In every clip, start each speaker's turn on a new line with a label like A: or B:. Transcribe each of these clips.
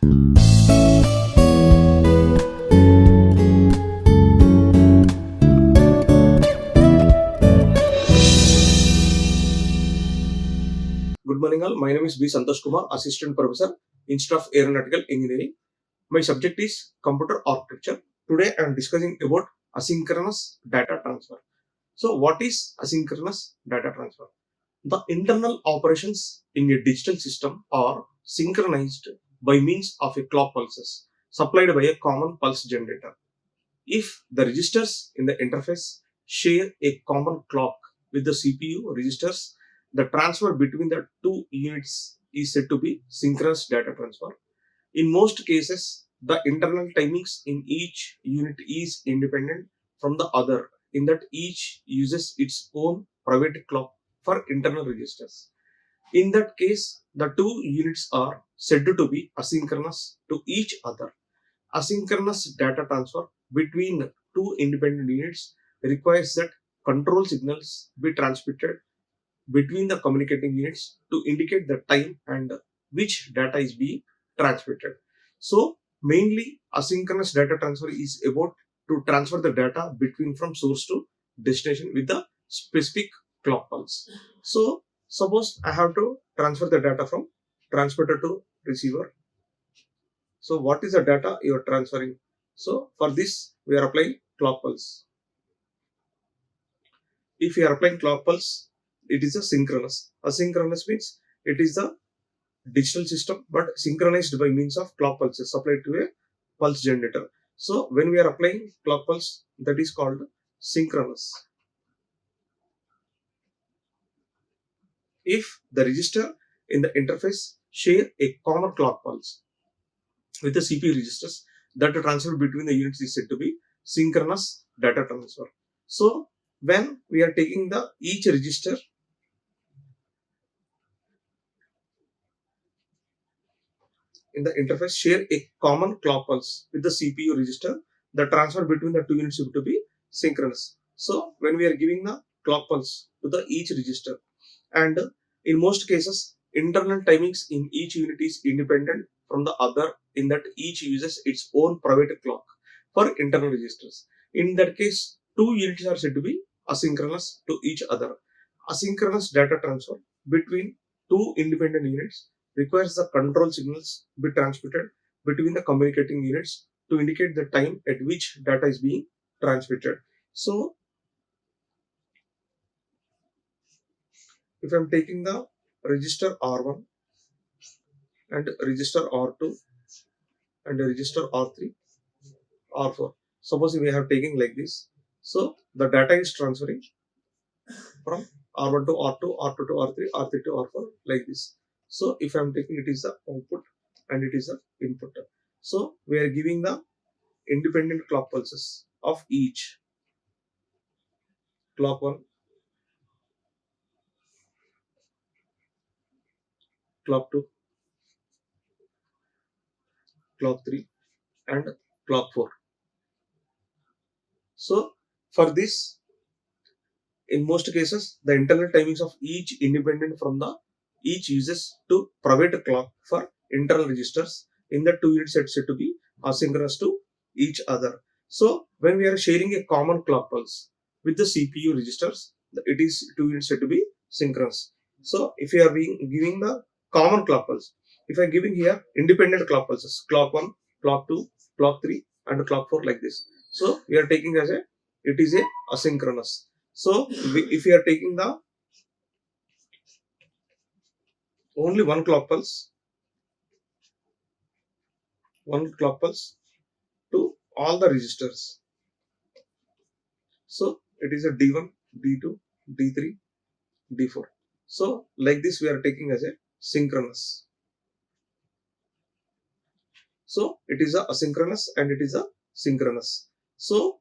A: Good morning all. My name is Santhosh Kumar, Assistant Professor, Institute of Aeronautical Engineering. My subject is Computer Architecture. Today I am discussing about asynchronous data transfer. So what is asynchronous data transfer? The internal operations in a digital system are synchronized by means of a clock pulses supplied by a common pulse generator. If the registers in the interface share a common clock with the CPU registers, the transfer between the two units is said to be synchronous data transfer. In most cases, the internal timings in each unit is independent from the other, in that each uses its own private clock for internal registers. In that case, the two units are said to be asynchronous to each other. Asynchronous data transfer between two independent units requires that control signals be transmitted between the communicating units to indicate the time and which data is being transmitted. So mainly asynchronous data transfer is about to transfer the data between from source to destination with the specific clock pulse. So suppose I have to transfer the data from transmitter to receiver. So what is the data you are transferring? So for this we are applying clock pulse. If you are applying clock pulse, it is a synchronous. Asynchronous means it is the digital system but synchronized by means of clock pulses supplied to a pulse generator. So when we are applying clock pulse, that is called synchronous. If the register in the interface share a common clock pulse with the CPU registers, that the transfer between the units is said to be synchronous data transfer. So when we are taking the each register in the interface share a common clock pulse with the CPU register, the transfer between the two units to be synchronous. So when we are giving the clock pulse to the each register, and in most cases internal timings in each unit is independent from the other, in that each uses its own private clock for internal registers. In that case, two units are said to be asynchronous to each other. Asynchronous data transfer between two independent units requires the control signals be transmitted between the communicating units to indicate the time at which data is being transmitted. So if I am taking the register R1 and register R2 and register R3, R4, suppose we have taken like this, so the data is transferring from R1 to R2, R2 to R3, R3 to R4 like this. So if I am taking, it is the output and it is the input. So we are giving the independent clock pulses of each. Clock 1, clock 2, clock 3 and clock 4. So for this, in most cases, the internal timings of each independent from the each uses to private clock for internal registers in the two units set to be asynchronous to each other. So when we are sharing a common clock pulse with the CPU registers, it is two units set to be synchronous. So if you are giving the common clock pulse, if I am giving here independent clock pulses, clock 1, clock 2, clock 3 and clock 4 like this. So we are taking as a, it is a asynchronous. So if you are taking the only one clock pulse to all the registers. So it is a D1, D2, D3, D4. So like this we are taking as a synchronous. So it is a asynchronous and it is a synchronous. So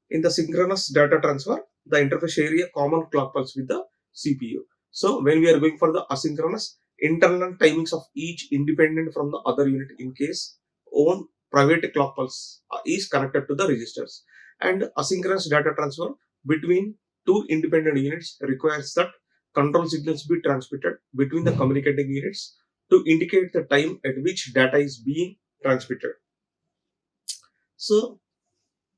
A: in the synchronous data transfer, the interface share a common clock pulse with the CPU. So when we are going for the asynchronous, internal timings of each independent from the other unit in case own private clock pulse is connected to the registers. And asynchronous data transfer between two independent units requires that control signals be transmitted between the communicating units to indicate the time at which data is being transmitted. So,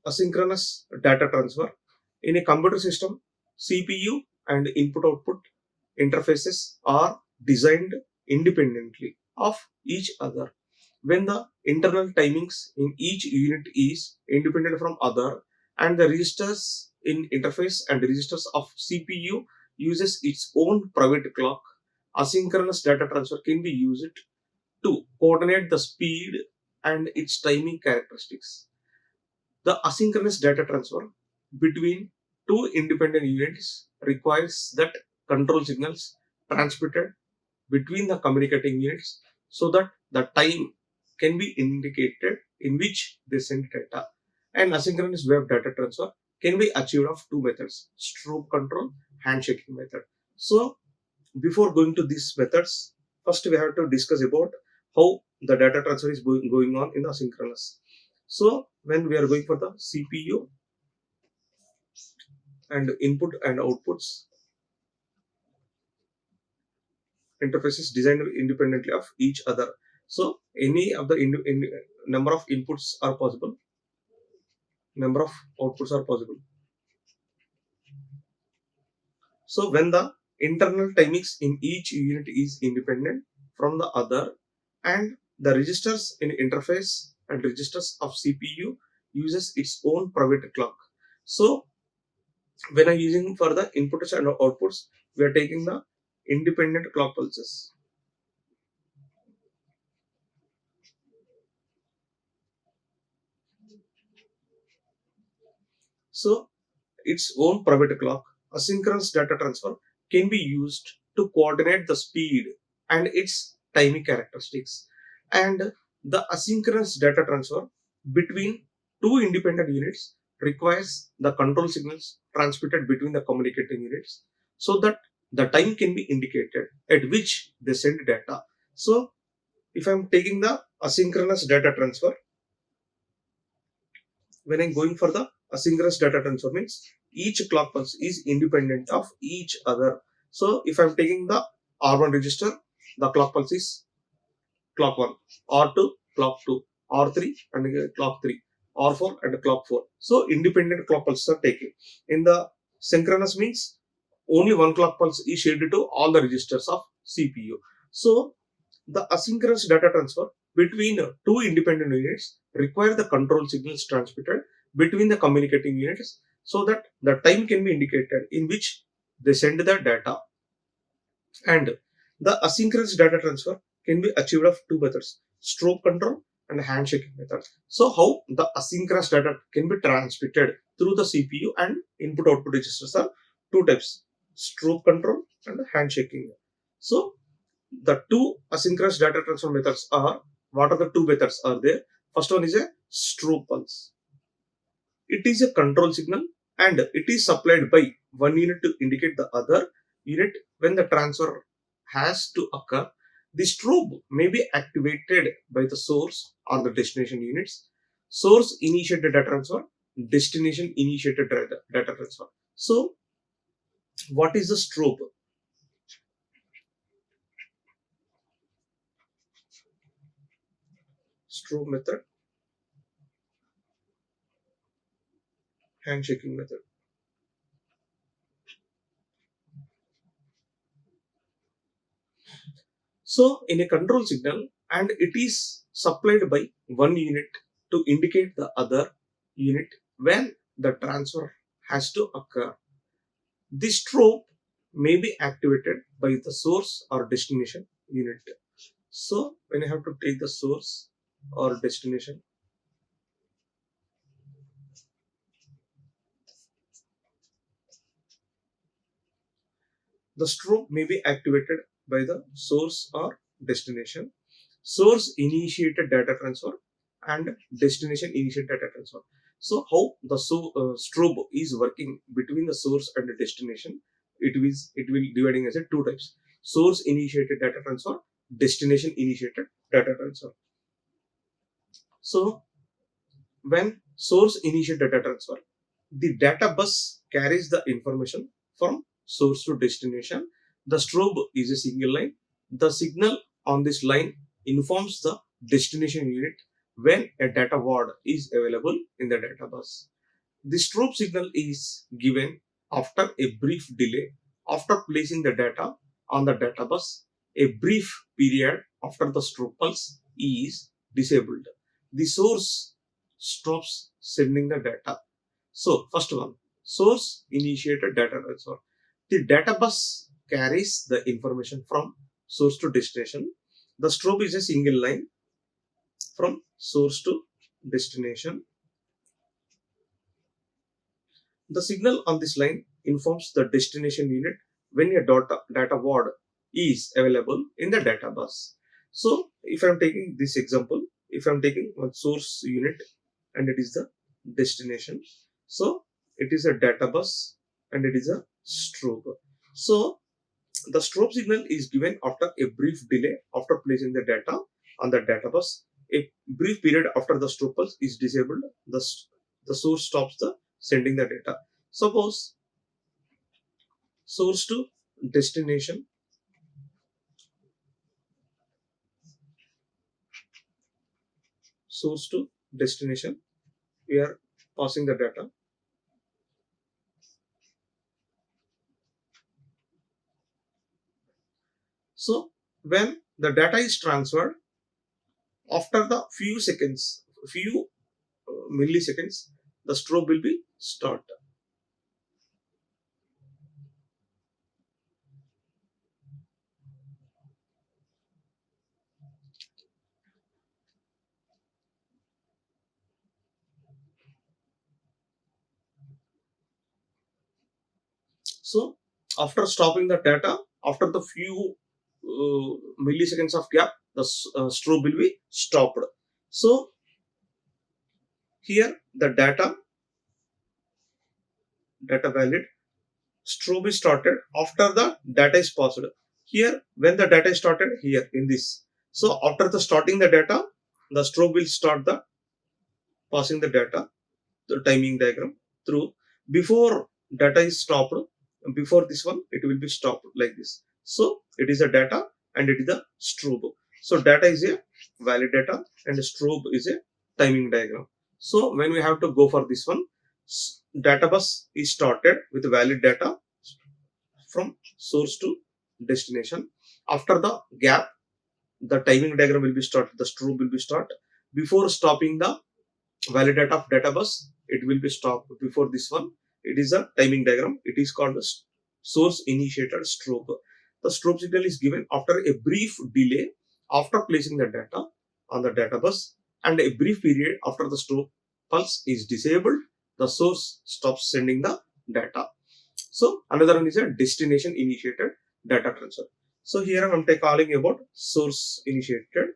A: asynchronous data transfer in a computer system, CPU and input output interfaces are designed independently of each other. When the internal timings in each unit is independent from other, and the registers in interface and registers of CPU uses its own private clock, asynchronous data transfer can be used to coordinate the speed and its timing characteristics. The asynchronous data transfer between two independent units requires that control signals transmitted between the communicating units so that the time can be indicated in which they send data. And asynchronous web data transfer can be achieved of two methods: stroke control, handshaking method. So before going to these methods, first we have to discuss about how the data transfer is going on in asynchronous. So when we are going for the CPU and input and outputs interfaces designed independently of each other. So any of the number of inputs are possible, number of outputs are possible. So when the internal timings in each unit is independent from the other, and the registers in interface and registers of CPU uses its own private clock. So when I'm using for the inputs and outputs, we are taking the independent clock pulses. So its own private clock, asynchronous data transfer can be used to coordinate the speed and its timing characteristics. And the asynchronous data transfer between two independent units requires the control signals transmitted between the communicating units so that the time can be indicated at which they send data. So if I'm taking the asynchronous data transfer, when I'm going for the asynchronous data transfer means each clock pulse is independent of each other. So if I'm taking the R1 register, the clock pulse is clock 1, R2 clock 2, R3 and clock 3, R4 and clock 4. So independent clock pulses are taken. In the synchronous means only one clock pulse is shared to all the registers of CPU. So the asynchronous data transfer between two independent units require the control signals transmitted between the communicating units so that the time can be indicated in which they send the data. And the asynchronous data transfer can be achieved of two methods: stroke control and handshaking method. So how the asynchronous data can be transmitted through the CPU and input output registers are two types: stroke control and handshaking. So the two asynchronous data transfer methods are, what are the two methods are there? First one is a stroke pulse. It is a control signal and it is supplied by one unit to indicate the other unit when the transfer has to occur. The strobe may be activated by the source or the destination units. Source initiated data transfer, destination initiated data transfer. So what is the strobe? Strobe method, handshaking method. So in a control signal, and it is supplied by one unit to indicate the other unit when the transfer has to occur. This strobe may be activated by the source or destination unit. So when I have to take the source or destination, the strobe may be activated by the source or destination. Source initiated data transfer and destination initiated data transfer. So how the strobe is working between the source and the destination? It will dividing as a two types: source initiated data transfer, destination initiated data transfer. So when source initiated data transfer, the data bus carries the information from source to destination. The strobe is a single line. The signal on this line informs the destination unit when a data word is available in the data bus. The strobe signal is given after a brief delay after placing the data on the data bus. A brief period after the strobe pulse is disabled. The source stops sending the data. So, first one, source initiated data transfer. The data bus carries the information from source to destination. The strobe is a single line from source to destination. The signal on this line informs the destination unit when a data word is available in the data bus. So, if I am taking this example, if I am taking one source unit and it is the destination, so it is a data bus and it is a strobe. So, the strobe signal is given after a brief delay after placing the data on the data bus. A brief period after the strobe pulse is disabled, the source stops the sending the data. Suppose source to destination, source to destination, we are passing the data. So when the data is transferred, after the few seconds, few milliseconds, the strobe will be start. So after stopping the data, after the few milliseconds of gap, the strobe will be stopped. So here the data valid, strobe is started after the data is passed. Here when the data is started here in this, so after the starting the data, the strobe will start the passing the data, the timing diagram through. Before data is stopped, before this one it will be stopped like this. So it is a data and it is the strobe. So data is a valid data and strobe is a timing diagram. So when we have to go for this one, data bus is started with valid data from source to destination. After the gap, the timing diagram will be start, the strobe will be start. Before stopping the valid data of data bus, it will be stopped. Before this one, it is a timing diagram. It is called the source initiated strobe. The strobe signal is given after a brief delay after placing the data on the data bus and a brief period after the strobe pulse is disabled. The source stops sending the data. So another one is a destination initiated data transfer. So here I am calling about source initiated.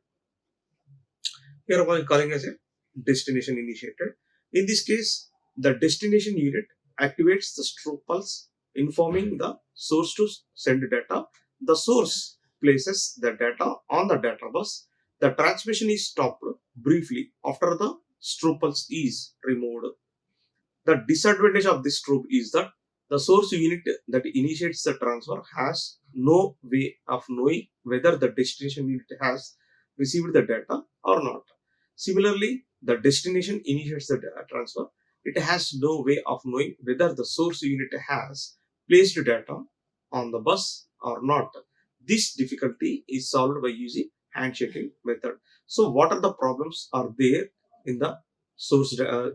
A: Here I am calling as a destination initiated. In this case, the destination unit activates the strobe pulse, informing the source to send data. The source places the data on the data bus. The transmission is stopped briefly after the strobe pulse is removed. The disadvantage of this strobe is that the source unit that initiates the transfer has no way of knowing whether the destination unit has received the data or not. Similarly, the destination initiates the data transfer. It has no way of knowing whether the source unit has placed data on the bus or not. This difficulty is solved by using handshaking method. So, what are the problems are there in the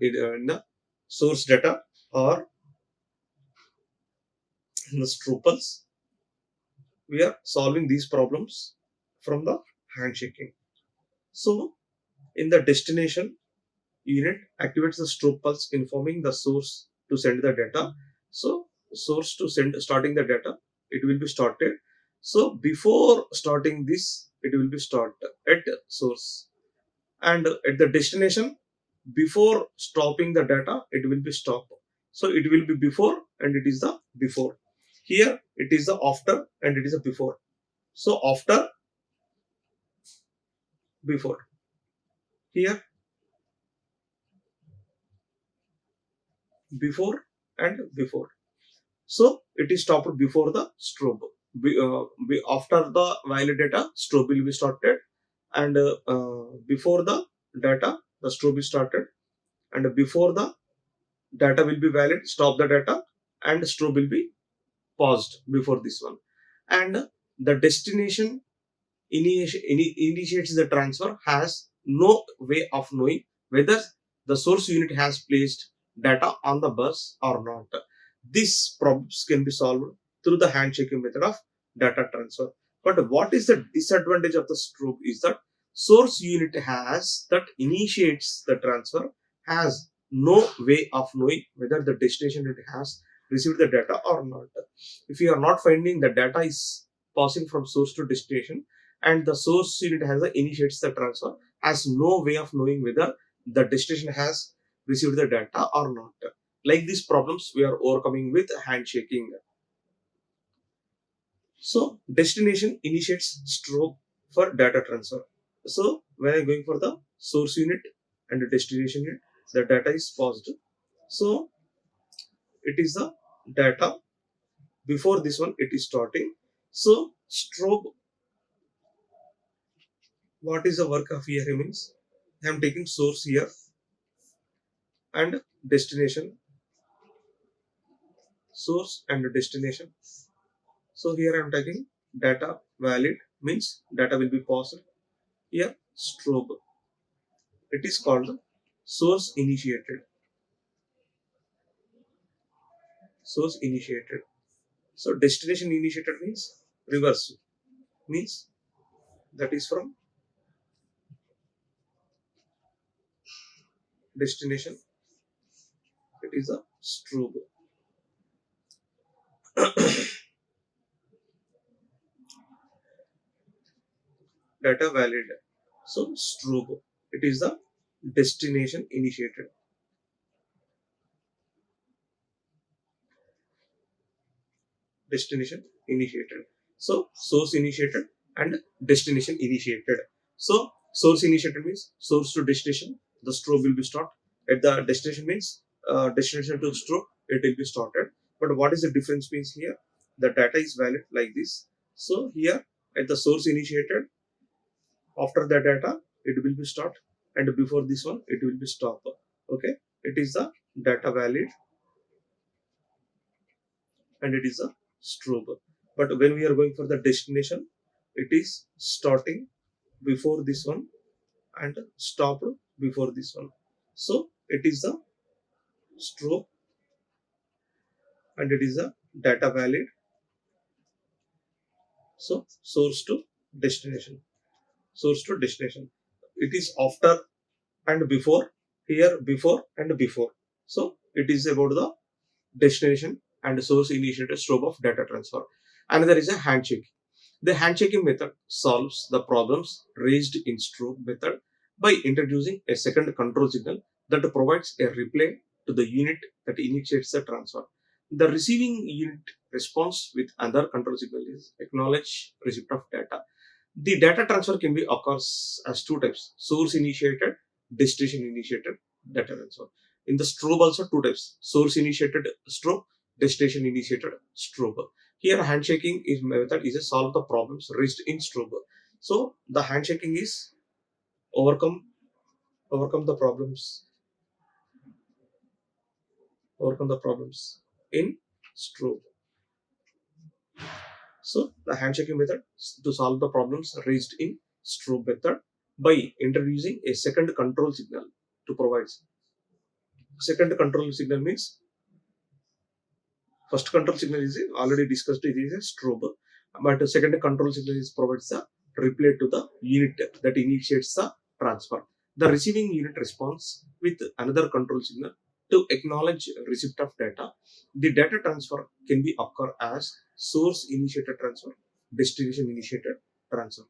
A: in the source data or in the Struples? We are solving these problems from the handshaking. So, in the destination unit activates the strobe pulse informing the source to send the data. So source to send starting the data, it will be started. So before starting this, it will be start at source, and at the destination before stopping the data it will be stop. So it will be before and it is the before. Here it is the after and it is a before. So after, before. Here before and before. So it is stopped before the strobe. after the valid data, strobe will be started, and before the data, the strobe is started, and before the data will be valid, stop the data, and strobe will be paused before this one, and the destination initiates the transfer has no way of knowing whether the source unit has placed data on the bus or not. These problems can be solved through the handshaking method of data transfer. But what is the disadvantage of the strobe is that source unit has that initiates the transfer has no way of knowing whether the destination unit has received the data or not. If you are not finding the data is passing from source to destination, and the source unit has the initiates the transfer has no way of knowing whether the destination has received the data or not. Like these problems we are overcoming with handshaking. So destination initiates strobe for data transfer. So when I'm going for the source unit and the destination unit, the data is paused. So it is the data before this one it is starting. So strobe, what is the work of here means I am taking source here and destination, source and destination. So here I am taking data valid means data will be paused. Here strobe, it is called source initiated, source initiated. So destination initiated means reverse, means that is from destination, it is a strobe. Data valid, so strobe, it is the destination initiated, destination initiated. So source initiated and destination initiated. So source initiated means source to destination, the strobe will be start. At the destination means destination to strobe, it will be started. But what is the difference means here? The data is valid like this. So here at the source initiated, after the data it will be start, and before this one it will be stop. Okay, it is the data valid and it is a strobe. But when we are going for the destination, it is starting before this one and stopped before this one. So it is the strobe and it is a data valid. So source to destination, source to destination. It is after and before, here before and before. So it is about the destination and source initiated strobe of data transfer. Another is a handshake. The handshaking method solves the problems raised in strobe method by introducing a second control signal that provides a reply to the unit that initiates the transfer. The receiving unit responds with another control signal is acknowledge receipt of data. The data transfer can be occurs as two types: source initiated, destination initiated data transfer. In the strobe also two types: source initiated strobe, destination initiated strobe. Here handshaking is method is a solve the problems raised in strobe. So the handshaking is overcome overcome the problems, overcome the problems in strobe. So the handshaking method to solve the problems raised in strobe method by introducing a second control signal to provide. Second control signal means first control signal is already discussed, it is a strobe, but the second control signal is provides the reply to the unit that initiates the transfer. The receiving unit responds with another control signal to acknowledge receipt of data. The data transfer can be occur as source initiated transfer, destination initiated transfer.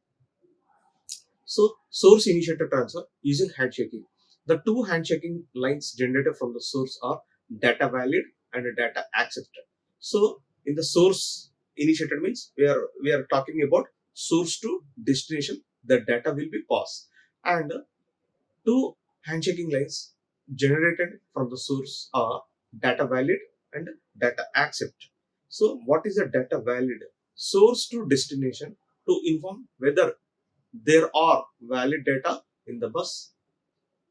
A: So source initiated transfer using handshaking. The two handshaking lines generated from the source are data valid and data accepted. So in the source initiated means we are talking about source to destination. The data will be passed, and two handshaking lines generated from the source are data valid and data accept. So what is the data valid? source to destination to inform whether there are valid data in the bus.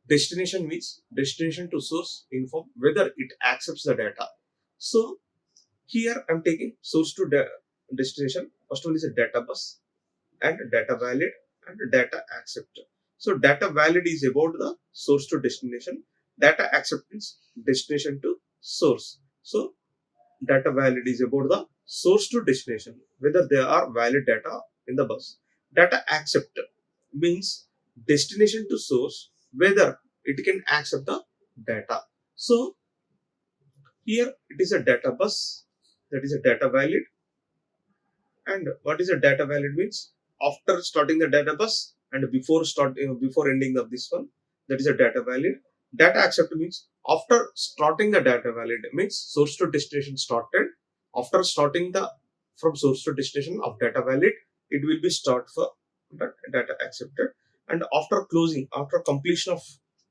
A: Destination means destination to source inform whether it accepts the data. So here I'm taking source to destination. First one is a data bus and data valid and data accept. So data valid is about the source to destination. Data accept means destination to source. So data valid is about the source to destination, whether there are valid data in the bus. Data accept means destination to source, whether it can accept the data. So here it is a data bus, that is a data valid. And what is a data valid means? After starting the data bus and before ending of this one, that is a data valid. Data accept means after starting the data valid means source to destination started. After starting the from source to destination of data valid, it will be start for that data accepted. And after closing, after completion of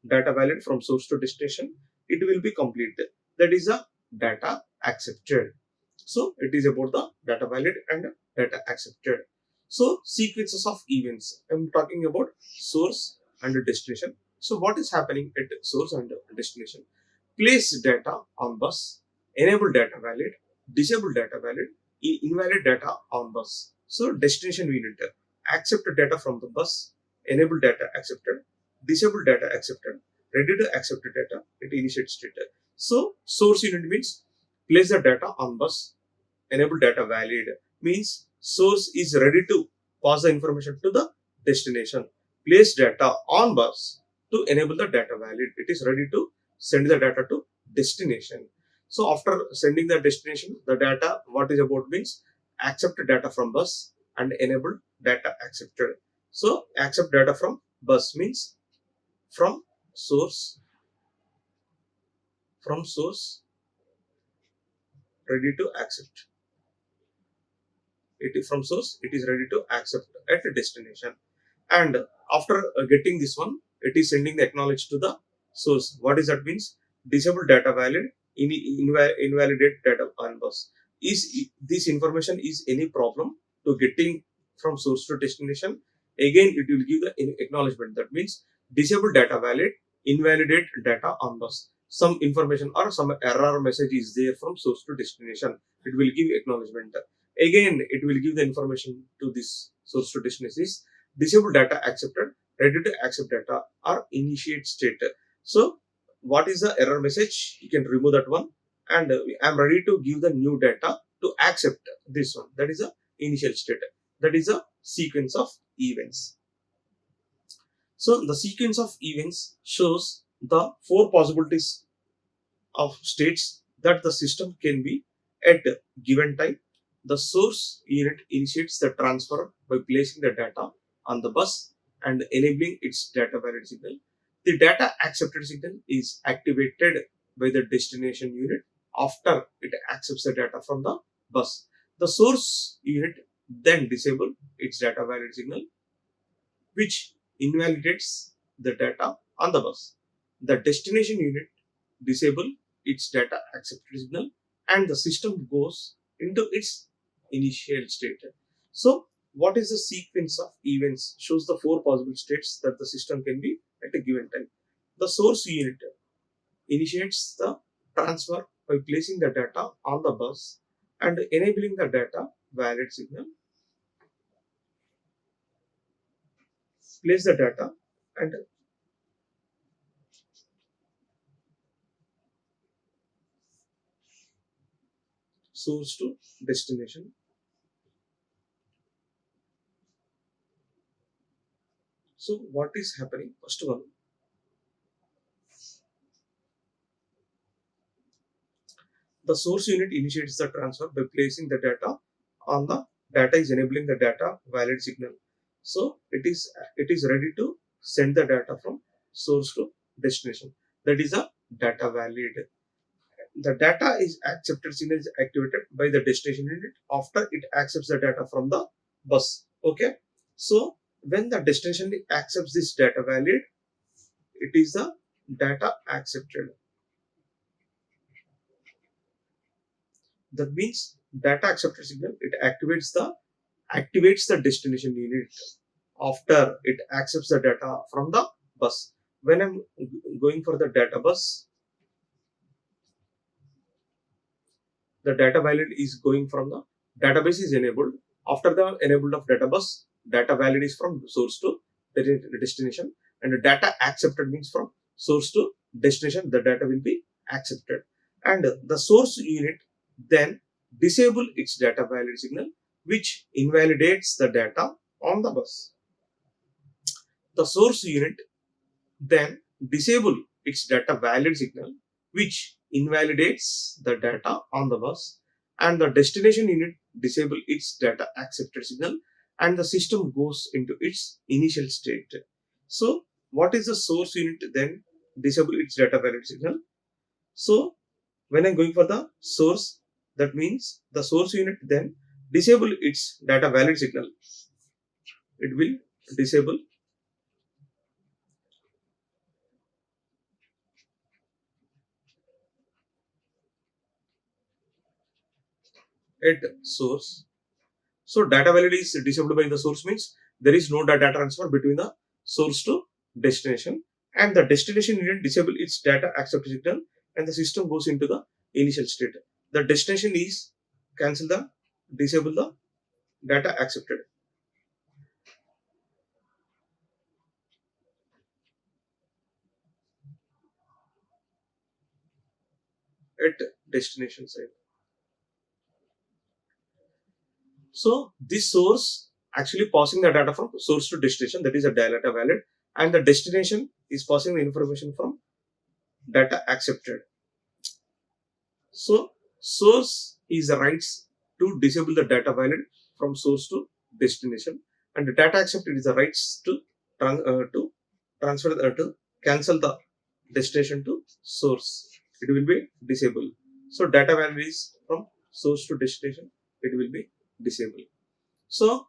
A: data valid from source to destination, it will be completed. That is a data accepted. So it is about the data valid and data accepted. So sequences of events. I'm talking about source and destination. So what is happening at source and destination? Place data on bus, enable data valid, disable data valid, invalid data on bus. So destination unit accept data from the bus, enable data accepted, disable data accepted, ready to accept data, it initiates data. So source unit means place the data on bus, enable data valid means source is ready to pass the information to the destination. Place data on bus to enable the data valid. It is ready to send the data to destination. So after sending the destination, the data what is about means accept data from bus and enable data accepted. So accept data from bus means from source ready to accept. It is from source, it is ready to accept at a destination. And after getting this one, it is sending the acknowledge to the source. What is that means? Disable data valid, invalidate data on bus. Is this information is any problem to getting from source to destination? Again, it will give the acknowledgement. That means disable data valid, invalidate data on bus. Some information or some error message is there from source to destination. It will give acknowledgement. Again, it will give the information to this source to destination is disable data accepted, ready to accept data or initiate state. So what is the error message? You can remove that one, and I'm ready to give the new data to accept this one. That is a initial state. That is a sequence of events. So the sequence of events shows the four possibilities of states that the system can be at given time. The source unit initiates the transfer by placing the data on the bus and enabling its data valid signal. The data accepted signal is activated by the destination unit after it accepts the data from the bus. The source unit then disable its data valid signal, which invalidates the data on the bus. The destination unit disable its data accepted signal and the system goes into its initial state. So what is the sequence of events shows the four possible states that the system can be at a given time. The source unit initiates the transfer by placing the data on the bus and enabling the data valid signal, place the data and source to destination. So what is happening? First one, the source unit initiates the transfer by placing the data on the data is enabling the data valid signal. So it is ready to send the data from source to destination. That is a data valid. The data is accepted signal is activated by the destination unit after it accepts the data from the bus. Okay. So when the destination accepts this data valid, it is the data accepted. That means data accepted signal, it activates the destination unit after it accepts the data from the bus. When I'm going for the data bus, the data valid is going from the database is enabled. After the enabled of data bus, data valid is from source to the destination, and the data accepted means from source to destination. The data will be accepted, and the source unit then disable its data valid signal, which invalidates the data on the bus. The source unit then disable its data valid signal, which invalidates the data on the bus, and the destination unit disable its data accepted signal, and the system goes into its initial state. So what is the source unit then disable its data valid signal? So when I'm going for the source, that means the source unit then disable its data valid signal. It will disable at source. So data valid is disabled by the source means there is no data transfer between the source to destination, and the destination unit disable its data accept signal, and the system goes into the initial state. The destination is cancel the disable the data accepted at destination side. So this source actually passing the data from source to destination, that is a data valid, and the destination is passing the information from data accepted. So source is the rights to disable the data valid from source to destination, and the data accepted is the rights to to transfer to cancel the destination to source. It will be disabled. So data valid is from source to destination. It will be disabled. So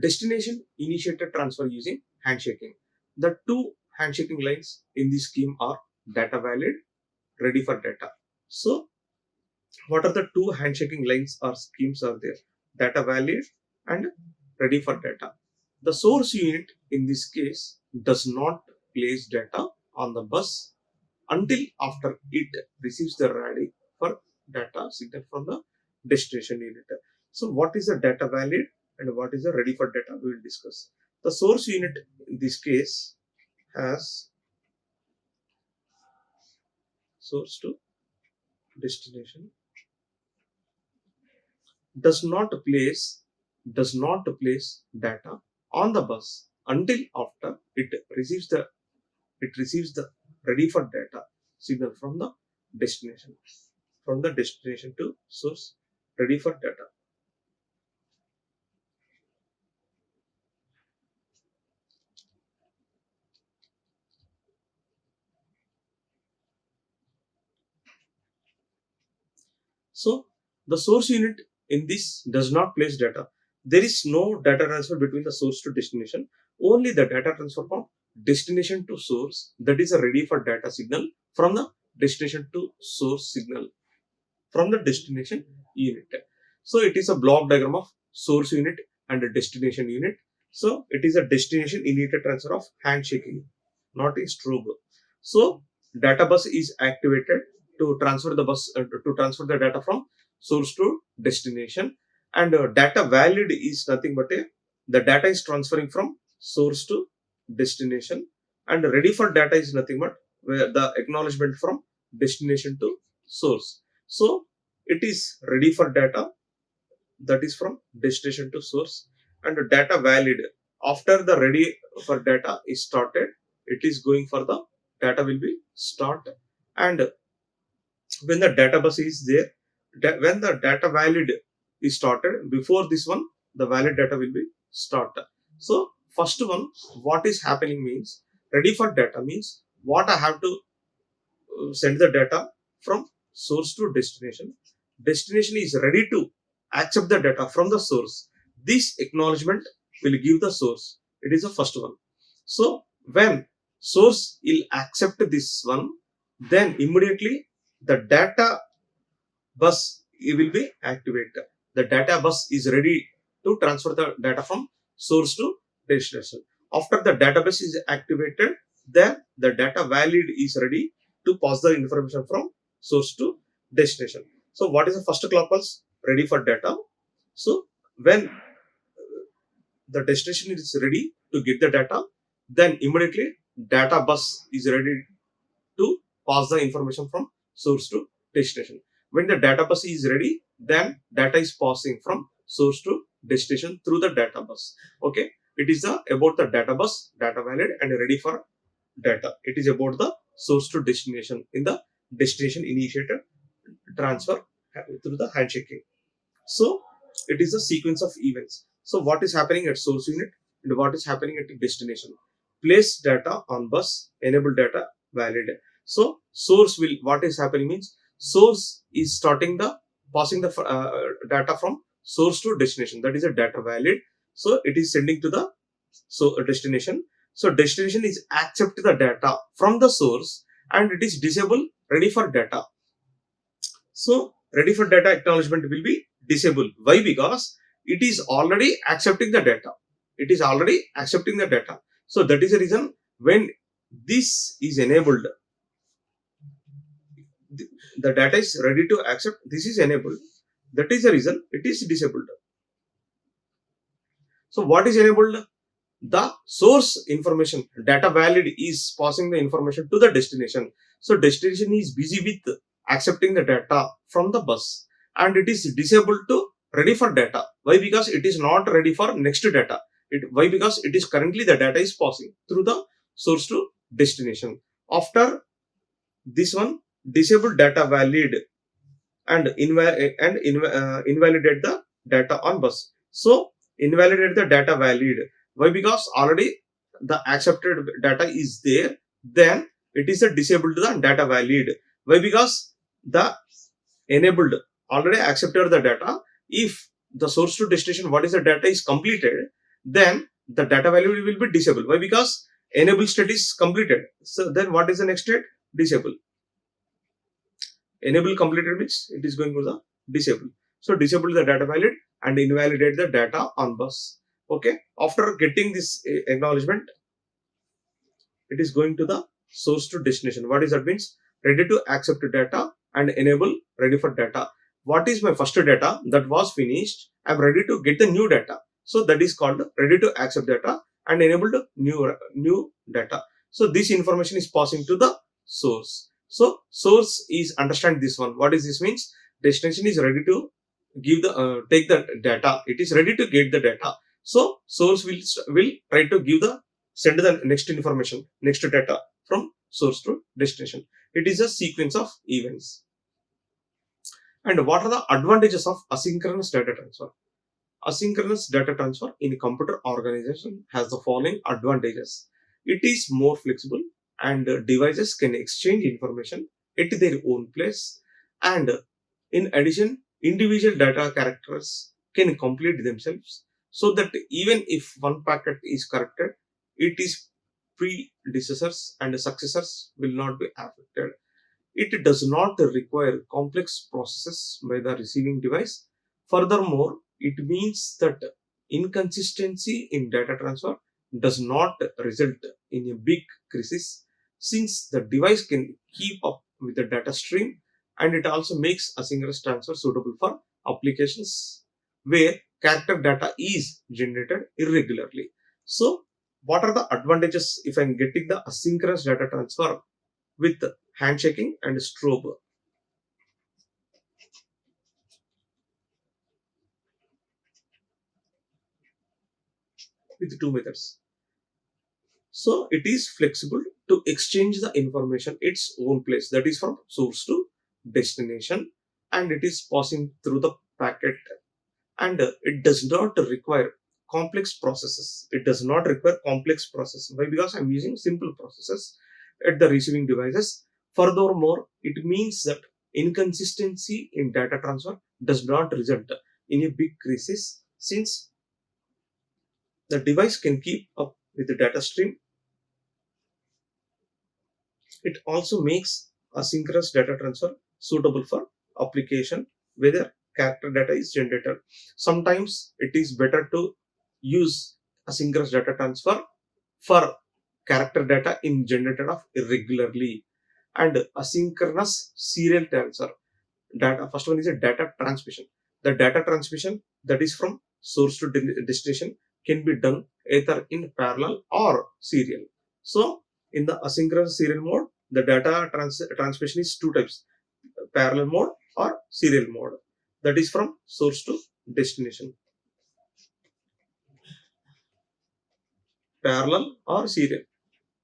A: destination initiated transfer using handshaking. The two handshaking lines in this scheme are data valid, ready for data. So what are the two handshaking lines or schemes are there? Data valid and ready for data. The source unit in this case does not place data on the bus until after it receives the ready for data signal from the destination unit. So what is the data valid and what is the ready for data, we will discuss. The source unit in this case has source to destination, does not place data on the bus until after it receives the ready for data signal from the destination to source ready for data. So the source unit in this does not place data. There is no data transfer between the source to destination. Only the data transfer from destination to source, that is a ready for data signal from the destination to source signal from the destination unit. So it is a block diagram of source unit and a destination unit. So it is a destination initiated transfer of handshaking, not a strobe. So data bus is activated to transfer the data from source to destination, and data valid is nothing but the data is transferring from source to destination, and ready for data is nothing but where the acknowledgement from destination to source. So it is ready for data, that is from destination to source, and the data valid after the ready for data is started, it is going for the data will be start, and when the data bus is there, when the data valid is started, before this one the valid data will be start. So first one, what is happening means, ready for data means what I have to send the data from source to destination. Destination is ready to accept the data from the source. This acknowledgement will give the source. It is the first one. So when source will accept this one, then immediately the data bus will be activated. the data bus is ready to transfer the data from source to destination. After the database is activated, then the data valid is ready to pass the information from source to destination. So what is the first clock pulse? Ready for data. So when the destination is ready to get the data, then immediately data bus is ready to pass the information from source to destination. When the data bus is ready, then data is passing from source to destination through the data bus. Okay, it is about the data bus, data valid and ready for data. It is about the source to destination in the destination initiated transfer through the handshaking. So it is a sequence of events. So what is happening at source unit and what is happening at destination? Place data on bus, enable data valid. So source will, what is happening means source is starting the passing the data from source to destination. That is a data valid. So it is sending to the destination. So destination is accept the data from the source and it is disable ready for data. So ready for data acknowledgement will be disabled. Why? Because it is already accepting the data. It is already accepting the data. So that is the reason when this is enabled, the data is ready to accept, this is enabled. That is the reason it is disabled. So what is enabled? The source information, data valid is passing the information to the destination. So destination is busy with accepting the data from the bus and it is disabled to ready for data. Why? Because it is not ready for next data. Why? Because it is currently the data is passing through the source to destination. After this one, disable data valid and invalidate the data on bus. So invalidate the data valid. Why? Because already the accepted data is there. Then it is a disabled the data valid. Why? Because the enabled already accepted the data. If the source to destination what is the data is completed, then the data value will be disabled. Why? Because enable state is completed. So then what is the next state? Disable. Enable completed means it is going to the disable. So disable the data valid and invalidate the data on bus. Okay. After getting this acknowledgement, it is going to the source to destination. What is that means? Ready to accept data and enable ready for data. What is my first data that was finished? I'm ready to get the new data. So that is called ready to accept data and enabled new data. So this information is passing to the source. So source is understand this one. What is this means? Destination is ready to give the take the data. It is ready to get the data. So source will try to give the send the next information, next data from source to destination. It is a sequence of events. And what are the advantages of asynchronous data transfer? Asynchronous data transfer in a computer organization has the following advantages. It is more flexible and devices can exchange information at their own place. And in addition, individual data characters can complete themselves so that even if one packet is corrected, it is predecessors and successors will not be affected. It does not require complex processes by the receiving device. Furthermore, it means that inconsistency in data transfer does not result in a big crisis since the device can keep up with the data stream, and it also makes asynchronous transfer suitable for applications where character data is generated irregularly. So what are the advantages if I'm getting the asynchronous data transfer with handshaking and strobe with two methods? So it is flexible to exchange the information its own place, that is from source to destination, and it is passing through the packet, and it does not require complex processes. It does not require complex process. Why? Because I'm using simple processes at the receiving devices. Furthermore, it means that inconsistency in data transfer does not result in a big crisis since the device can keep up with the data stream. It also makes asynchronous data transfer suitable for application whether character data is generated. Sometimes it is better to use asynchronous data transfer for character data in generated of irregularly, and asynchronous serial transfer data. First one is a data transmission. The data transmission, that is from source to destination, can be done either in parallel or serial. So in the asynchronous serial mode, the data transmission is two types: parallel mode or serial mode, that is from source to destination. Parallel or serial,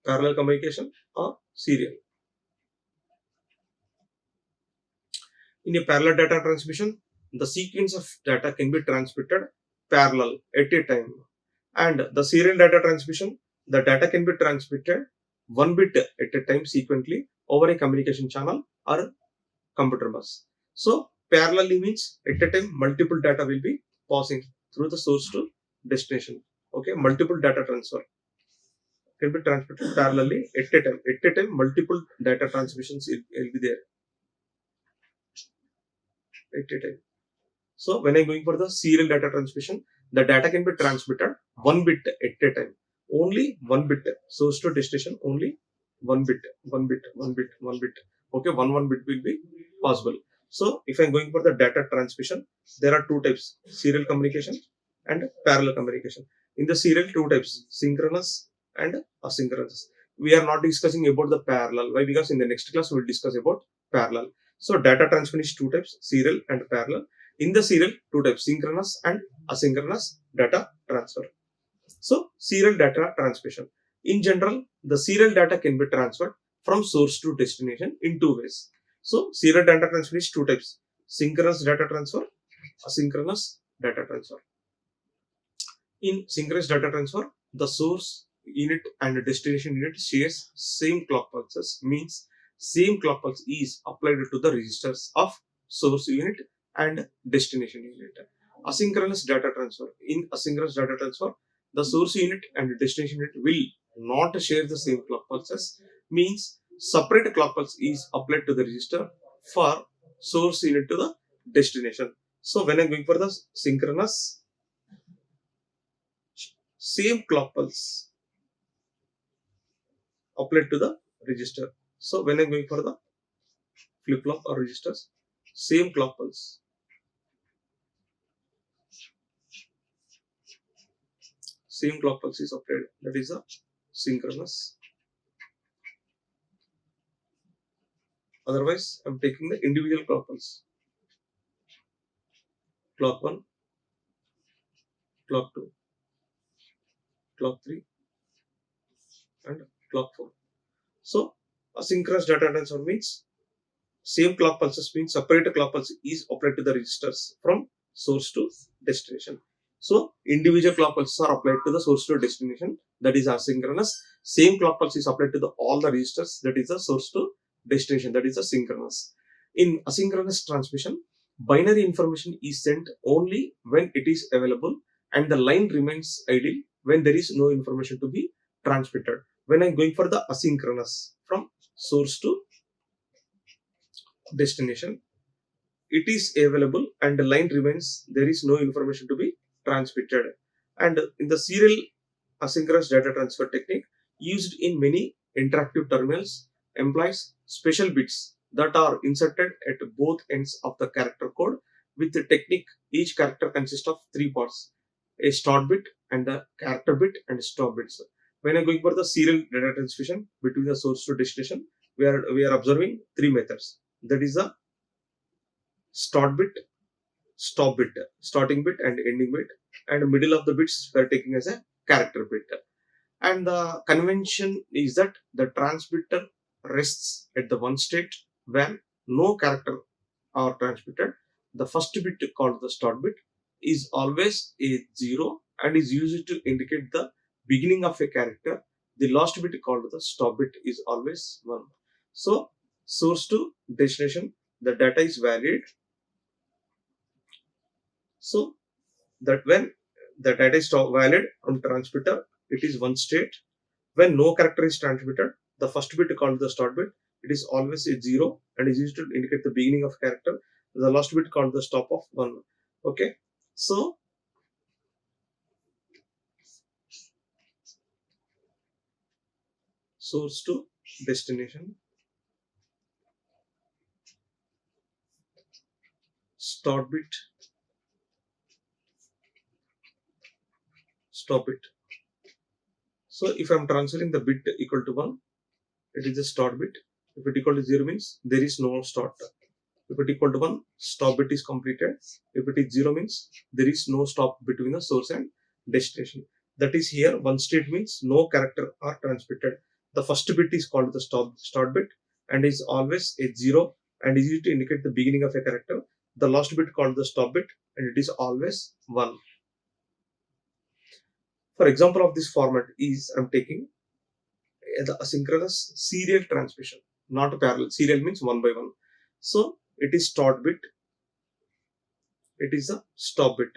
A: parallel communication or serial. In a parallel data transmission, the sequence of data can be transmitted parallel at a time. And the serial data transmission, the data can be transmitted one bit at a time sequentially over a communication channel or computer bus. So parallelly means at a time multiple data will be passing through the source to destination. Okay, multiple data transfer can be transmitted parallelly at a time. At a time, multiple data transmissions will be there at a time. So when I'm going for the serial data transmission, the data can be transmitted one bit at a time. Only one bit. Source to destination, only one bit, one bit, one bit, one bit. Okay, one bit will be possible. So if I'm going for the data transmission, there are two types: serial communication and parallel communication. In the serial, two types: synchronous and asynchronous. We are not discussing about the parallel. Why? Because in the next class we will discuss about parallel. So data transmission is two types: serial and parallel. In the serial, two types: synchronous and asynchronous data transfer. So serial data transmission. In general, the serial data can be transferred from source to destination in two ways. So serial data transfer is two types: synchronous data transfer, asynchronous data transfer. In synchronous data transfer, the source unit and the destination unit shares same clock pulses, means same clock pulse is applied to the registers of source unit and destination unit. Asynchronous data transfer. In asynchronous data transfer, the source unit and destination unit will not share the same clock pulses, means separate clock pulse is applied to the register for source unit to the destination. So when I'm going for the synchronous, same clock pulse applied to the register. So when I'm going for the flip flop or registers, same clock pulse, same clock pulse is applied. That is a synchronous. Otherwise, I'm taking the individual clock pulse. Clock 1, clock 2, clock 3, and clock 4. So asynchronous data transfer means same clock pulses, means separate clock pulse is applied to the registers from source to destination. So individual clock pulses are applied to the source to destination, that is asynchronous. Same clock pulse is applied to the all the registers, that is the source to destination, that is the synchronous. In asynchronous transmission, binary information is sent only when it is available, and the line remains idle when there is no information to be transmitted. When I'm going for the asynchronous from source to destination, it is available and the line remains, there is no information to be transmitted. And in the serial asynchronous data transfer technique used in many interactive terminals employs special bits that are inserted at both ends of the character code. With the technique, each character consists of three parts: a start bit and the character bit and stop bits. When I'm going for the serial data transmission between the source to destination, we are observing three methods. That is the start bit, stop bit, starting bit and ending bit, and middle of the bits we are taking as a character bit. And the convention is that the transmitter rests at the one state where no character are transmitted. The first bit, called the start bit, is always a 0 and is used to indicate the beginning of a character. The last bit, called the stop bit, is always 1. So source to destination, the data is valid. So that when the data is valid from transmitter, it is one state. When no character is transmitted, the first bit, called the start bit, it is always a 0 and is used to indicate the beginning of character. The last bit called the stop of 1. Okay, so source to destination, start bit, stop bit. So if I am transferring the bit equal to 1, it is a start bit. If it equal to 0 means there is no start. If it equal to 1, stop bit is completed. If it is 0 means there is no stop between the source and destination. That is here one state means no character are transmitted. The first bit is called the start bit and is always a 0 and is used to indicate the beginning of a character. The last bit called the stop bit and it is always 1. For example of this format is I am taking the asynchronous serial transmission, not parallel. Serial means 1 by 1. So it is start bit, it is a stop bit.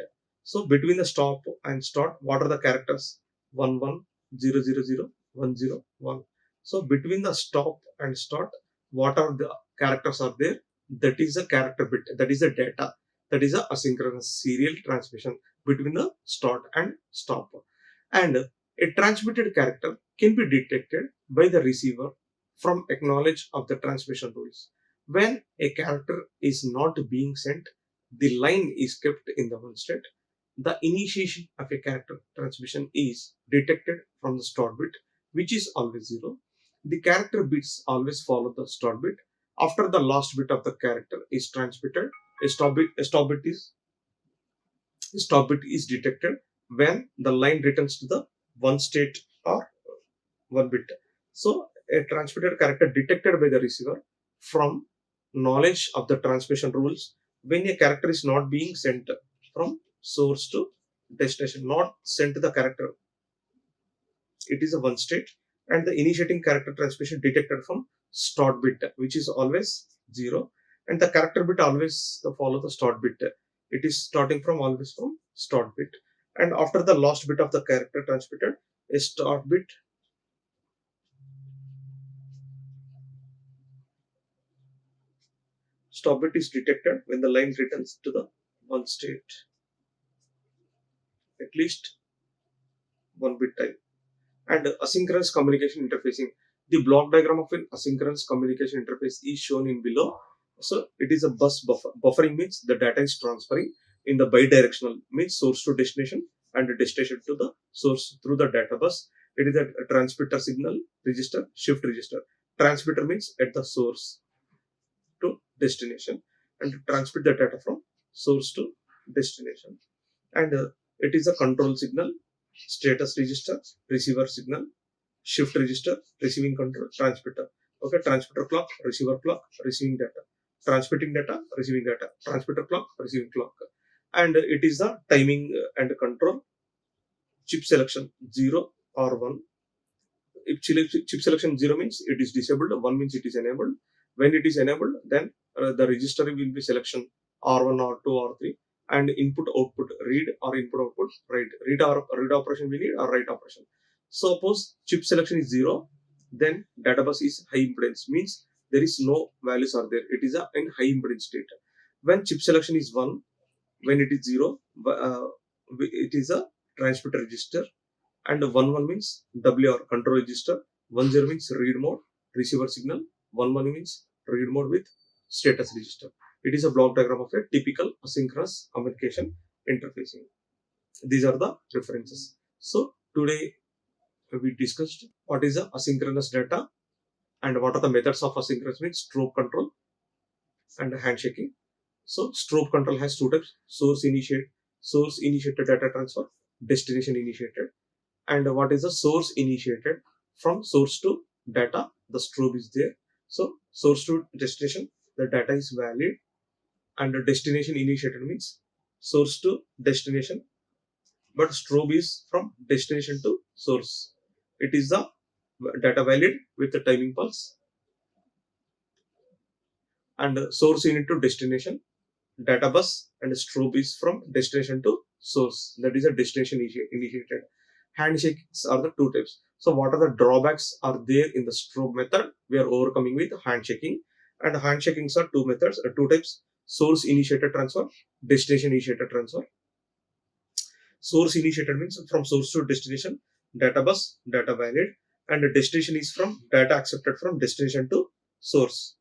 A: So between the stop and start, what are the characters? 1 1 0 0 0 1 0 1. So between the stop and start, what are the characters are there? That is a character bit. That is the data. That is a asynchronous serial transmission between the start and stop. And a transmitted character can be detected by the receiver from acknowledge of the transmission rules. When a character is not being sent, the line is kept in the one state. The initiation of a character transmission is detected from the start bit, which is always 0. The character bits always follow the start bit. After the last bit of the character is transmitted, a stop bit is detected when the line returns to the one state or one bit. So a transmitted character detected by the receiver from knowledge of the transmission rules when a character is not being sent from source to destination, not sent to the character. It is a one state and the initiating character transmission detected from start bit, which is always 0, and the character bit always follow the start bit. It is starting from always from start bit, and after the last bit of the character transmitted, a stop bit is detected when the line returns to the one state, at least one bit time. And asynchronous communication interfacing. The block diagram of an asynchronous communication interface is shown in below. So it is a bus buffer. Buffering means the data is transferring in the bidirectional, means source to destination and destination to the source through the data bus. It is a transmitter signal register, shift register. Transmitter means at the source to destination and transmit the data from source to destination. And it is a control signal, status register, receiver signal, shift register, receiving control, transmitter. Okay, transmitter clock, receiver clock, receiving data, transmitting data, receiving data, transmitter clock, receiving clock. And it is the timing and control, chip selection 0 or 1. If chip selection 0 means it is disabled, 1 means it is enabled. When it is enabled, then the register will be selection R1, R2, R3, and input output read or input output write. Read operation we need or write operation. Suppose chip selection is 0, then data bus is high impedance, means there is no values are there. It is a in high impedance state. When chip selection is 1, when it is 0, it is a transmitter register, and 1 1 means WR control register, 1 0 means read mode receiver signal, 1 1 means read mode with status register. It is a block diagram of a typical asynchronous communication interfacing. These are the references. So today we discussed what is the asynchronous data and what are the methods of asynchronous, means strobe control and handshaking. So strobe control has two types: source initiated data transfer, destination initiated. And what is the source initiated? From source to data, the strobe is there. So source to destination, the data is valid, and the destination initiated means source to destination, but strobe is from destination to source. It is the data valid with the timing pulse, and source unit to destination, data bus, and strobe is from destination to source. That is a destination initiated. Handshakes are the two types. So what are the drawbacks are there in the strobe method? We are overcoming with handshaking, and handshakings are two methods, two types. source initiated transfer, destination initiated transfer. Source initiated means from source to destination, data bus, data valid, and the destination is from data accepted from destination to source.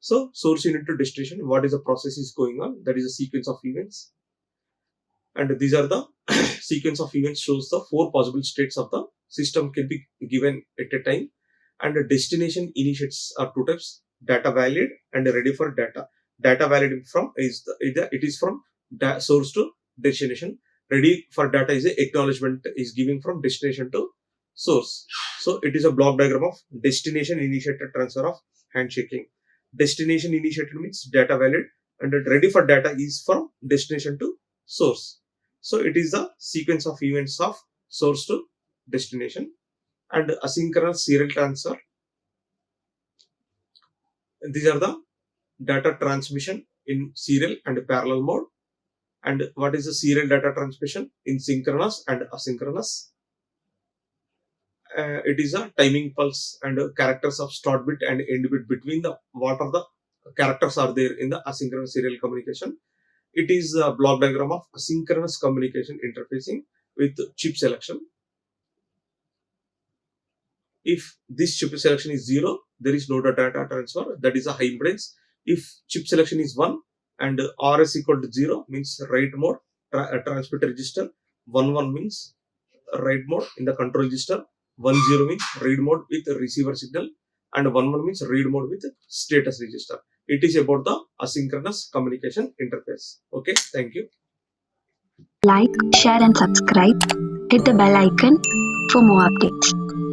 A: So source unit to destination, what is the process is going on? That is a sequence of events. And these are the sequence of events shows the 4 possible states of the system can be given at a time. And the destination initiates are 2 types: data valid and ready for data. Data valid from is it is from source to destination. Ready for data is a acknowledgement is giving from destination to source. So it is a block diagram of destination initiated transfer of handshaking. Destination initiated means data valid, and ready for data is from destination to source. So it is the sequence of events of source to destination. And asynchronous serial transfer, these are the data transmission in serial and parallel mode. And what is the serial data transmission in synchronous and asynchronous? It is a timing pulse and characters of start bit and end bit between the what are the characters are there in the asynchronous serial communication. It is a block diagram of asynchronous communication interfacing with chip selection. If this chip selection is 0, there is no data transfer, that is a high impedance. If chip selection is 1 and RS equal to 0 means write mode, transmit register. 1 means write mode in the control register. 10 means read mode with receiver signal, and 11 means read mode with status register. It is about the asynchronous communication interface. Okay, thank you.
B: Like, share and subscribe. Hit the bell icon for more updates.